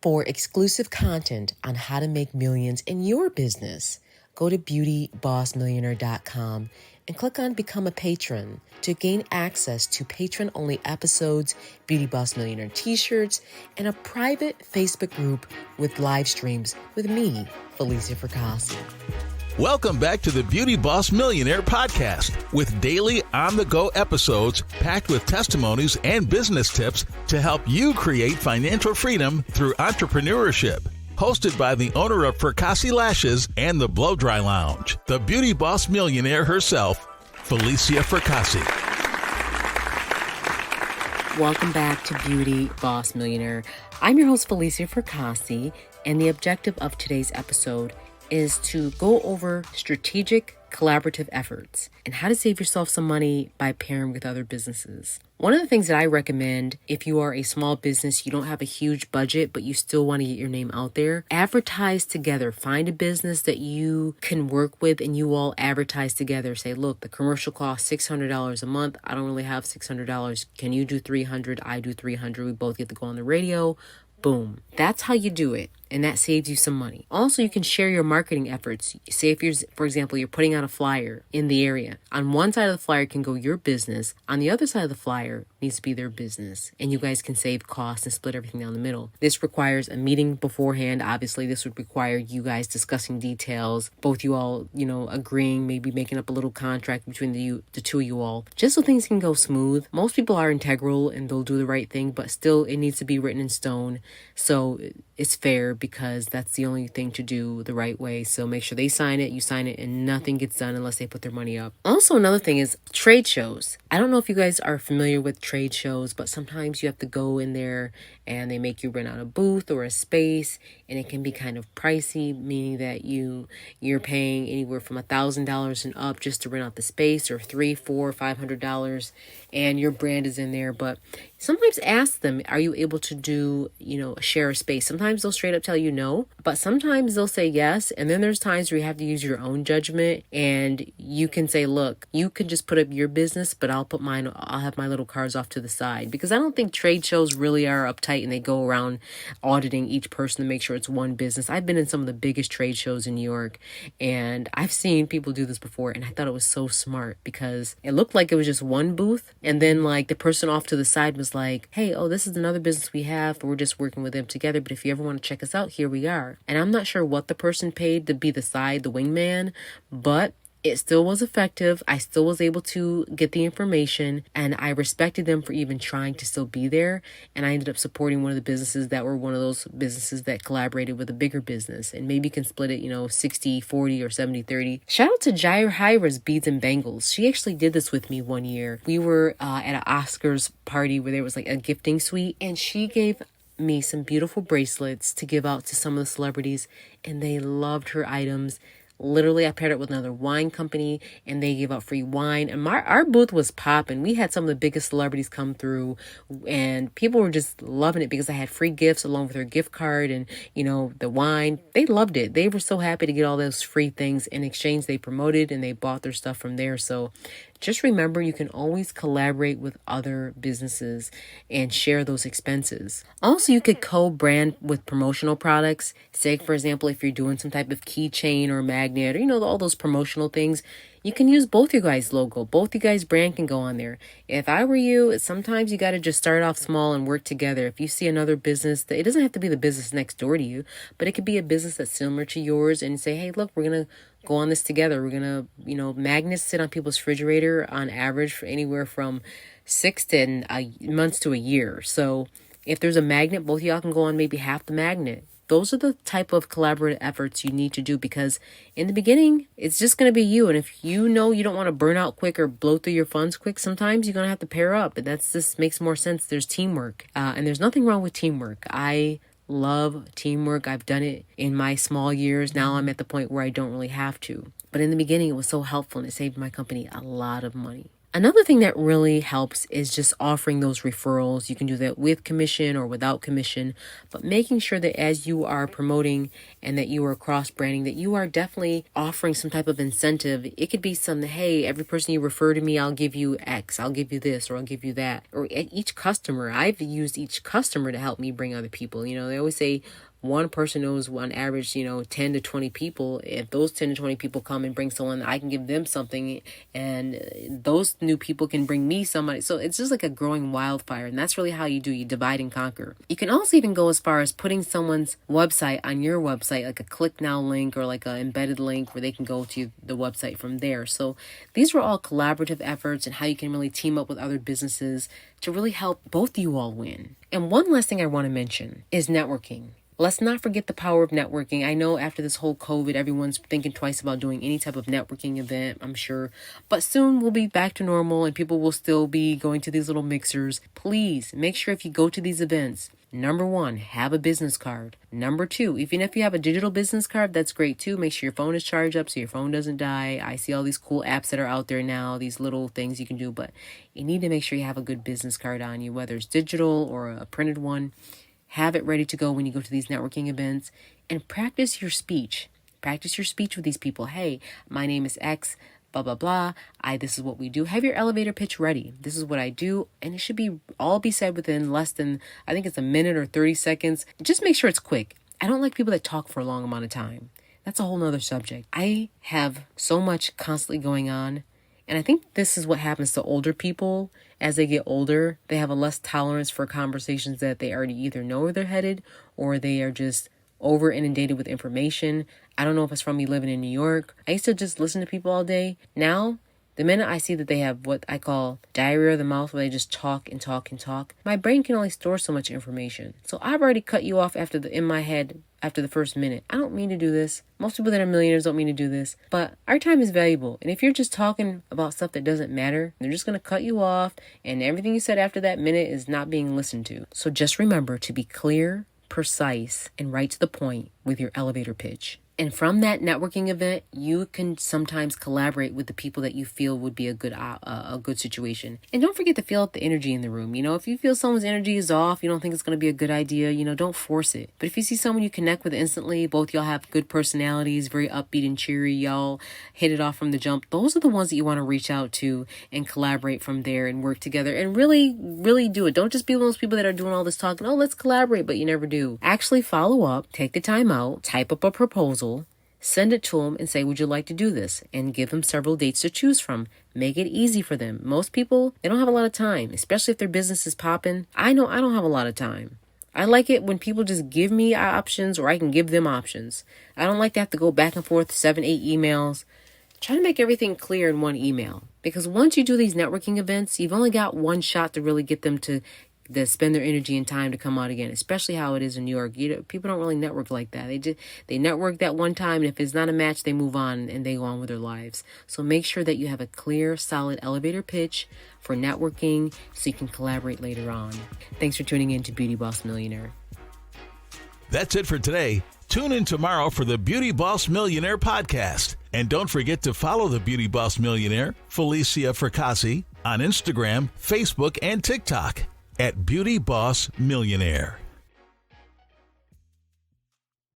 For exclusive content on how to make millions in your business, go to beautybossmillionaire.com and click on Become a Patron to gain access to patron-only episodes, Beauty Boss Millionaire t-shirts, and a private Facebook group with live streams with me, Felicia Fracassi. Welcome back to the Beauty Boss Millionaire podcast with daily on-the-go episodes packed with testimonies and business tips to help you create financial freedom through entrepreneurship. Hosted by the owner of Fracassi Lashes and the Blow Dry Lounge, the Beauty Boss Millionaire herself, Felicia Fracassi. Welcome back to Beauty Boss Millionaire. I'm your host, Felicia Fracassi, and the objective of today's episode is to go over strategic collaborative efforts and how to save yourself some money by pairing with other businesses. One of the things that I recommend if you are a small business, you don't have a huge budget, but you still want to get your name out there, advertise together. Find a business that you can work with and you all advertise together. Say, look, the commercial costs $600 a month. I don't really have $600. Can you do $300? I do $300. We both get to go on the radio. Boom. That's how you do it. And that saves you some money. Also, you can share your marketing efforts. Say if you're, for example, you're putting out a flyer in the area. On one side of the flyer can go your business. On the other side of the flyer needs to be their business. And you guys can save costs and split everything down the middle. This requires a meeting beforehand. Obviously, this would require you guys discussing details. Both you all, agreeing, maybe making up a little contract between the two of you all. Just so things can go smooth. Most people are integral and they'll do the right thing, but still it needs to be written in stone. So it's fair because that's the only thing to do the right way. So make sure they sign it, you sign it, and nothing gets done unless they put their money up. Also, another thing is trade shows. I don't know if you guys are familiar with trade shows, but sometimes you have to go in there and they make you rent out a booth or a space, and it can be kind of pricey, meaning that you're paying anywhere from $1,000 and up just to rent out the space, or $300, $400, $500, and your brand is in there. But sometimes ask them, are you able to do, share a space? Sometimes they'll straight up tell you no, but sometimes they'll say yes. And then there's times where you have to use your own judgment, and you can say, look, you can just put up your business, but I'll have my little cards off to the side, because I don't think trade shows really are uptight and they go around auditing each person to make sure it's one business. I've been in some of the biggest trade shows in New York, and I've seen people do this before, and I thought it was so smart because it looked like it was just one booth, and then like the person off to the side was like, hey, this is another business we have, we're just working with them together, but if you ever want to check us out, here we are. And I'm not sure what the person paid to be the wingman, but it still was effective. I still was able to get the information, and I respected them for even trying to still be there. And I ended up supporting one of the businesses that were one of those businesses that collaborated with a bigger business, and maybe can split it, 60-40 or 70-30. Shout out to Jair Beads and Bangles. She actually did this with me one year. We were at an Oscars party where there was like a gifting suite, and she gave me some beautiful bracelets to give out to some of the celebrities, and they loved her items. Literally, I paired it with another wine company, and they gave out free wine. And our booth was popping. We had some of the biggest celebrities come through, and people were just loving it because I had free gifts along with her gift card and, the wine. They loved it. They were so happy to get all those free things. In exchange, they promoted and they bought their stuff from there. So just remember, you can always collaborate with other businesses and share those expenses. Also, you could co-brand with promotional products. Say, for example, if you're doing some type of keychain or magnet or, all those promotional things, you can use both you guys' logo. Both you guys' brand can go on there. If I were you, sometimes you got to just start off small and work together. If you see another business, it doesn't have to be the business next door to you, but it could be a business that's similar to yours, and say, hey, look, we're going to go on this together. We're going to, magnets sit on people's refrigerator on average for anywhere from 6 to months to a year. So if there's a magnet, both of y'all can go on maybe half the magnet. Those are the type of collaborative efforts you need to do, because in the beginning, it's just going to be you. And if you don't want to burn out quick or blow through your funds quick, sometimes you're going to have to pair up. And that's just makes more sense. There's teamwork. And there's nothing wrong with teamwork. I love teamwork. I've done it in my small years. Now I'm at the point where I don't really have to. But in the beginning, it was so helpful, and it saved my company a lot of money. Another thing that really helps is just offering those referrals. You can do that with commission or without commission, but making sure that as you are promoting and that you are cross-branding, that you are definitely offering some type of incentive. It could be something, hey, every person you refer to me, I'll give you X, I'll give you this, or I'll give you that. Or at each customer, I've used each customer to help me bring other people. They always say, one person knows on average, 10 to 20 people. If those 10 to 20 people come and bring someone, I can give them something, and those new people can bring me somebody. So it's just like a growing wildfire. And that's really how you divide and conquer. You can also even go as far as putting someone's website on your website, like a click now link or like an embedded link where they can go to the website from there. So these are all collaborative efforts and how you can really team up with other businesses to really help both of you all win. And one last thing I want to mention is networking. Let's not forget the power of networking. I know after this whole COVID, everyone's thinking twice about doing any type of networking event, I'm sure. But soon we'll be back to normal and people will still be going to these little mixers. Please make sure if you go to these events, number one, have a business card. Number two, even if you have a digital business card, that's great too. Make sure your phone is charged up so your phone doesn't die. I see all these cool apps that are out there now, these little things you can do, but you need to make sure you have a good business card on you, whether it's digital or a printed one. Have it ready to go when you go to these networking events, and practice your speech. Practice your speech with these people. Hey, my name is X, blah, blah, blah. This is what we do. Have your elevator pitch ready. This is what I do. And it should be said within less than, I think it's a minute or 30 seconds. Just make sure it's quick. I don't like people that talk for a long amount of time. That's a whole nother subject. I have so much constantly going on. And I think this is what happens to older people. As they get older, they have a less tolerance for conversations that they already either know where they're headed or they are just over inundated with information. I don't know if it's from me living in New York. I used to just listen to people all day. Now, the minute I see that they have what I call diarrhea of the mouth, where they just talk and talk and talk, my brain can only store so much information. So I've already cut you off in my head after the first minute. I don't mean to do this. Most people that are millionaires don't mean to do this, but our time is valuable. And if you're just talking about stuff that doesn't matter, they're just going to cut you off, and everything you said after that minute is not being listened to. So just remember to be clear, precise, and right to the point with your elevator pitch. And from that networking event, you can sometimes collaborate with the people that you feel would be a good situation. And don't forget to feel up the energy in the room. If you feel someone's energy is off, you don't think it's going to be a good idea, don't force it. But if you see someone you connect with instantly, both y'all have good personalities, very upbeat and cheery, y'all hit it off from the jump, those are the ones that you want to reach out to and collaborate from there and work together and really, really do it. Don't just be one of those people that are doing all this talking, oh, let's collaborate, but you never do. Actually follow up, take the time out, type up a proposal, send it to them and say, would you like to do this? And give them several dates to choose from. Make it easy for them. Most people, they don't have a lot of time, especially if their business is popping. I know I don't have a lot of time. I like it when people just give me options or I can give them options. I don't like to have to go back and forth 7, 8 emails. Try to make everything clear in one email. Because once you do these networking events, you've only got one shot to really get them to spend their energy and time to come out again, especially how it is in New York. People don't really network like that. They network that one time, and if it's not a match, they move on and they go on with their lives. So make sure that you have a clear, solid elevator pitch for networking so you can collaborate later on. Thanks for tuning in to Beauty Boss Millionaire. That's it for today. Tune in tomorrow for the Beauty Boss Millionaire podcast. And don't forget to follow the Beauty Boss Millionaire, Felicia Fracassi, on Instagram, Facebook, and TikTok at Beauty Boss Millionaire.